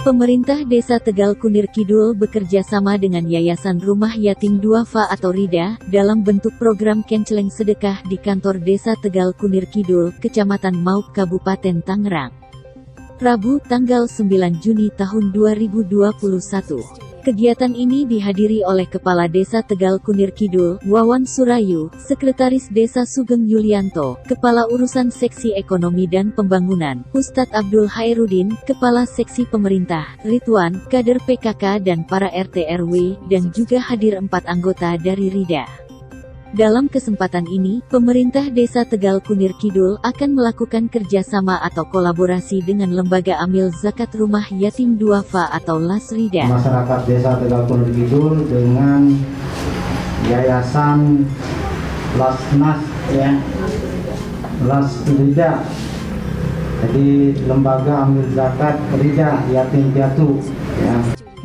Pemerintah Desa Tegal Kunir Kidul bekerja sama dengan Yayasan Rumah Yatim Duafa atau RIDA dalam bentuk program Kenceleng Sedekah di kantor Desa Tegal Kunir Kidul, Kecamatan Mauk, Kabupaten Tangerang. Rabu, tanggal 9 Juni tahun 2021. Kegiatan ini dihadiri oleh Kepala Desa Tegal Kunir Kidul, Wawan Surayu, Sekretaris Desa Sugeng Yulianto, Kepala Urusan Seksi Ekonomi dan Pembangunan, Ustadz Abdul Hairudin, Kepala Seksi Pemerintah, Ridwan, kader PKK dan para RT RW, dan juga hadir 4 anggota dari RIDA. Dalam kesempatan ini, pemerintah Desa Tegal Kunir Kidul akan melakukan kerjasama atau kolaborasi dengan Lembaga Amil Zakat Rumah Yatim Duafa atau LAS-RIDA. Masyarakat Desa Tegal Kunir Kidul dengan Yayasan LAS-NAS LAS-RIDA. Jadi Lembaga Amil Zakat RIDA Yatim Piatu ya.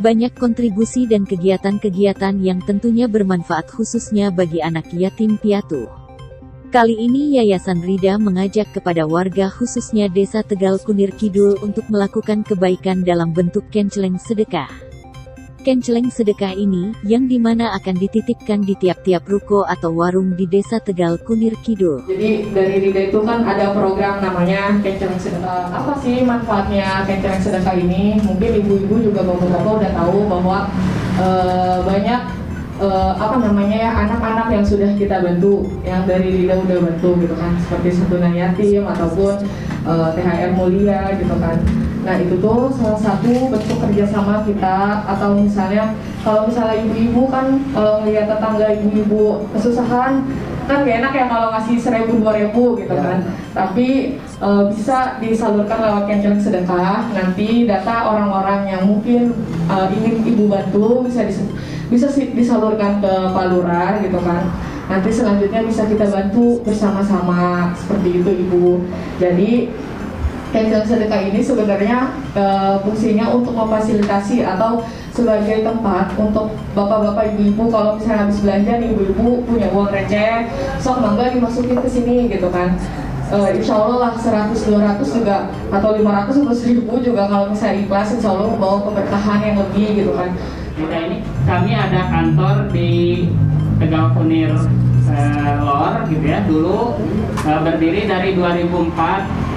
Banyak kontribusi dan kegiatan-kegiatan yang tentunya bermanfaat khususnya bagi anak yatim piatu. Kali ini Yayasan RIDA mengajak kepada warga khususnya Desa Tegal Kunir Kidul untuk melakukan kebaikan dalam bentuk kenceleng sedekah. Kenceleng sedekah ini, yang dimana akan dititipkan di tiap-tiap ruko atau warung di Desa Tegal Kunir Kidul. Jadi dari RIDA itu kan ada program namanya Kenceleng Sedekah. Apa sih manfaatnya Kenceleng Sedekah ini? Mungkin ibu-ibu juga beberapa udah tahu bahwa banyak anak-anak yang sudah kita bantu, yang dari RIDA udah bantu gitu kan, seperti santunan yatim ataupun THR mulia gitu kan. Nah itu tuh salah satu bentuk kerjasama kita, atau misalnya kalau misalnya ibu-ibu kan kalau melihat tetangga ibu-ibu kesusahan kan gak enak ya kalau ngasih 1.000-2.000 gitu kan. Tapi bisa disalurkan lewat Kenceleng Sedekah. Nanti data orang-orang yang mungkin ingin ibu bantu bisa disalurkan ke Pak Lurah gitu kan. Nanti selanjutnya bisa kita bantu bersama-sama seperti itu ibu. Jadi Kenceleng Sedekah ini sebenarnya fungsinya untuk memfasilitasi atau sebagai tempat untuk bapak-bapak ibu-ibu kalau misalnya habis belanja nih ibu-ibu punya uang receh, sok mangga dimasukin ke sini gitu kan. Insya Allah lah 100-200 juga atau 500 atau 1.000 juga kalau misalnya ikhlas, insya Allah membawa keberkahan yang lebih gitu kan. Kita ini kami ada kantor di Tegal Kunir Lor gitu ya, dulu berdiri dari 2004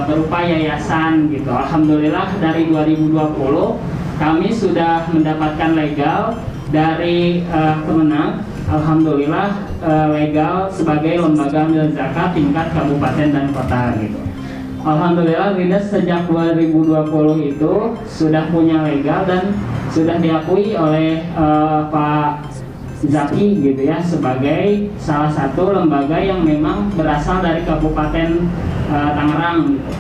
berupa yayasan gitu. Alhamdulillah dari 2020 kami sudah mendapatkan legal dari Kemenang. Alhamdulillah legal sebagai lembaga amil zakat tingkat kabupaten dan kota gitu. Alhamdulillah RIDA sejak 2020 itu sudah punya legal dan sudah diakui oleh Pak Zaki gitu ya, sebagai salah satu lembaga yang memang berasal dari Kabupaten Tangerang gitu.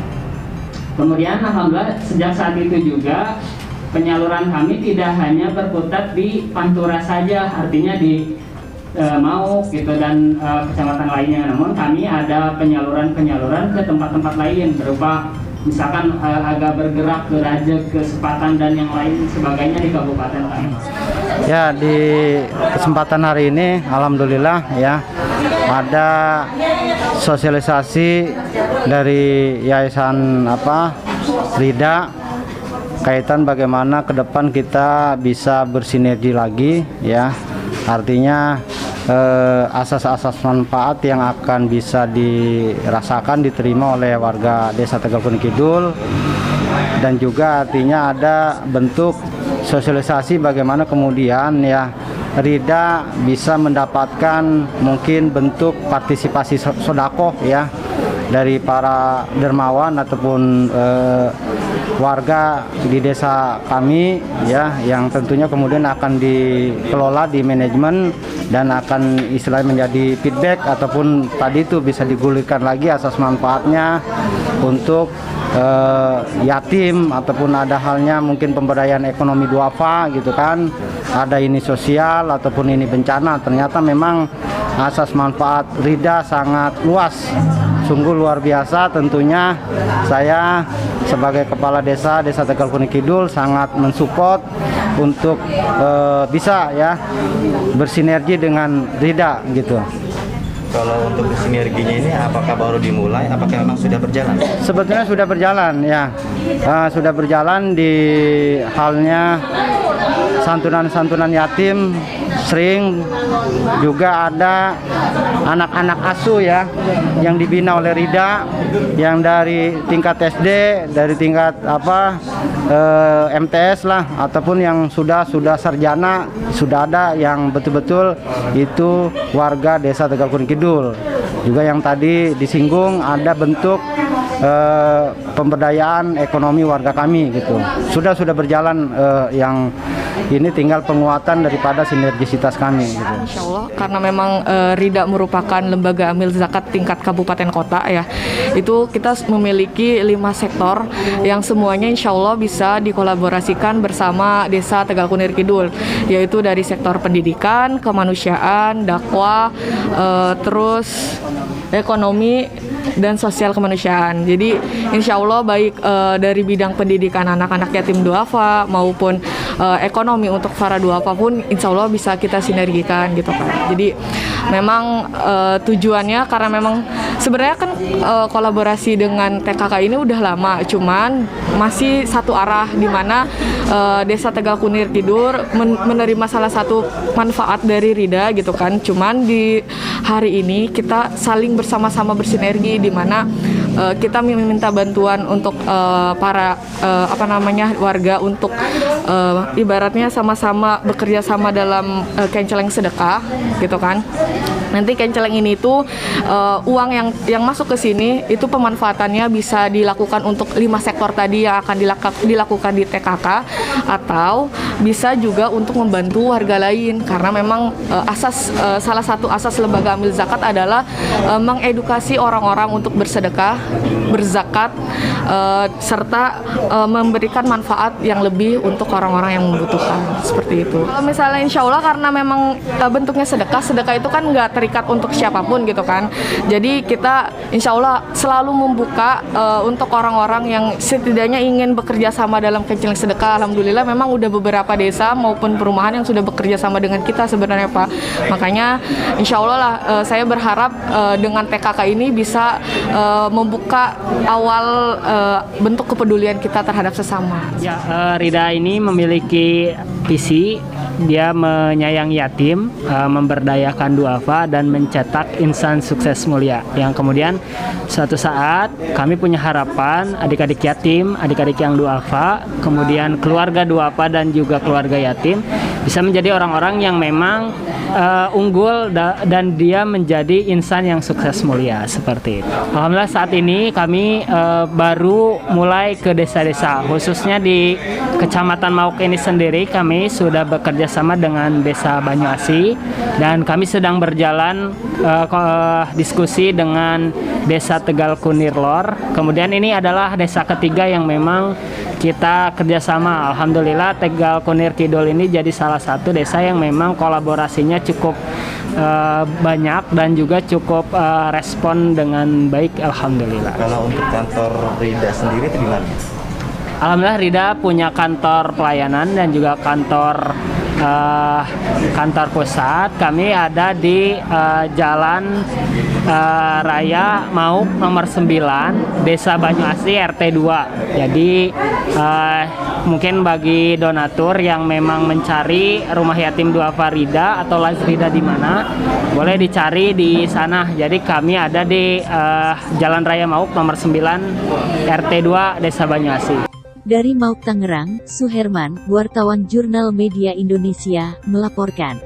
Kemudian alhamdulillah sejak saat itu juga penyaluran kami tidak hanya berkutat di Pantura saja, artinya di Mauk gitu dan kecamatan lainnya, namun kami ada penyaluran ke tempat-tempat lain berupa misalkan agak bergerak ke Rajek, ke Sepatan dan yang lain sebagainya di Kabupaten Tangerang. Ya, di kesempatan hari ini alhamdulillah ya ada sosialisasi dari Yayasan RIDA kaitan bagaimana ke depan kita bisa bersinergi lagi ya. Artinya asas-asas manfaat yang akan bisa dirasakan diterima oleh warga Desa Tegal Kunir Kidul, dan juga artinya ada bentuk sosialisasi bagaimana kemudian ya RIDA bisa mendapatkan mungkin bentuk partisipasi sedekah ya dari para dermawan ataupun warga di desa kami ya, yang tentunya kemudian akan dikelola di manajemen dan akan istilahnya menjadi feedback ataupun tadi itu bisa digulirkan lagi asas manfaatnya untuk yatim, ataupun ada halnya mungkin pemberdayaan ekonomi duafa gitu kan, ada ini sosial ataupun ini bencana. Ternyata memang asas manfaat RIDA sangat luas, sungguh luar biasa. Tentunya saya sebagai kepala Desa Tegal Kunir Kidul sangat mensupport untuk bisa ya bersinergi dengan RIDA gitu. Kalau untuk sinerginya ini apakah baru dimulai? Apakah memang sudah berjalan? Sebetulnya sudah berjalan ya, sudah berjalan di halnya santunan-santunan yatim, sering juga ada anak-anak asuh ya yang dibina oleh Rida, yang dari tingkat SD, dari tingkat MTS lah, ataupun yang sudah sarjana, sudah ada yang betul-betul itu warga Desa Tegal Kuning Kidul. Juga yang tadi disinggung ada bentuk pemberdayaan ekonomi warga kami gitu. Sudah berjalan, yang ini tinggal penguatan daripada sinergisitas kami gitu. Insya Allah, karena memang Rida merupakan lembaga amil zakat tingkat kabupaten kota ya, itu kita memiliki 5 sektor yang semuanya insya Allah bisa dikolaborasikan bersama Desa Tegal Kunir Kidul, yaitu dari sektor pendidikan, kemanusiaan, dakwah, terus ekonomi dan sosial kemanusiaan. Jadi insya Allah baik dari bidang pendidikan anak-anak yatim duafa maupun ekonomi untuk para duafa pun insya Allah bisa kita sinergikan gitu kan. Jadi memang tujuannya karena memang sebenarnya kan kolaborasi dengan TKK ini udah lama, cuman masih satu arah di mana Desa Tegal Kunir Kidul menerima salah satu manfaat dari Rida gitu kan. Cuman di hari ini kita saling bersama-sama bersinergi di mana kita meminta bantuan untuk para warga untuk ibaratnya sama-sama bekerja sama dalam kenceleng sedekah gitu kan. Nanti kenceleng ini tuh uang yang masuk ke sini itu pemanfaatannya bisa dilakukan untuk 5 sektor tadi yang akan dilakukan di TKK, atau bisa juga untuk membantu warga lain karena memang salah satu asas lembaga amil zakat adalah mengedukasi orang-orang untuk bersedekah, berzakat, serta memberikan manfaat yang lebih untuk orang-orang yang membutuhkan, seperti itu. Kalau misalnya insya Allah karena memang bentuknya sedekah itu kan nggak terikat untuk siapapun gitu kan. Jadi kita insya Allah selalu membuka untuk orang-orang yang setidaknya ingin bekerja sama dalam kenceleng sedekah. Alhamdulillah memang udah beberapa desa maupun perumahan yang sudah bekerja sama dengan kita sebenarnya Pak. Makanya insya Allah lah saya berharap dengan TKK ini bisa membuka awal bentuk kepedulian kita terhadap sesama. Ya, Rida ini memiliki visi, dia menyayangi yatim, memberdayakan duafa dan mencetak insan sukses mulia. Yang kemudian suatu saat kami punya harapan adik-adik yatim, adik-adik yang duafa, kemudian keluarga duafa dan juga keluarga yatim bisa menjadi orang-orang yang memang unggul dan dia menjadi insan yang sukses mulia seperti itu. Alhamdulillah saat ini kami baru mulai ke desa-desa, khususnya di Kecamatan Mauk ini sendiri kami sudah bekerja sama dengan Desa Banyuasi dan kami sedang berjalan diskusi dengan Desa Tegal Kunir Lor. Kemudian ini adalah desa ketiga yang memang kita kerjasama. Alhamdulillah Tegal Kunir Kidul ini jadi salah satu desa yang memang kolaborasinya cukup banyak dan juga cukup respon dengan baik. Alhamdulillah. Kalau untuk kantor Rida sendiri itu di mana? Alhamdulillah Rida punya kantor pelayanan dan juga kantor pusat. Kami ada di Jalan Raya Mauk nomor 9 Desa Banyuasi RT 2. Jadi mungkin bagi donatur yang memang mencari rumah yatim duafa Rida atau live Rida di mana, boleh dicari di sana. Jadi kami ada di Jalan Raya Mauk nomor 9 RT 2 Desa Banyuasi. Dari Mauk Tangerang, Suherman, wartawan Jurnal Media Indonesia, melaporkan.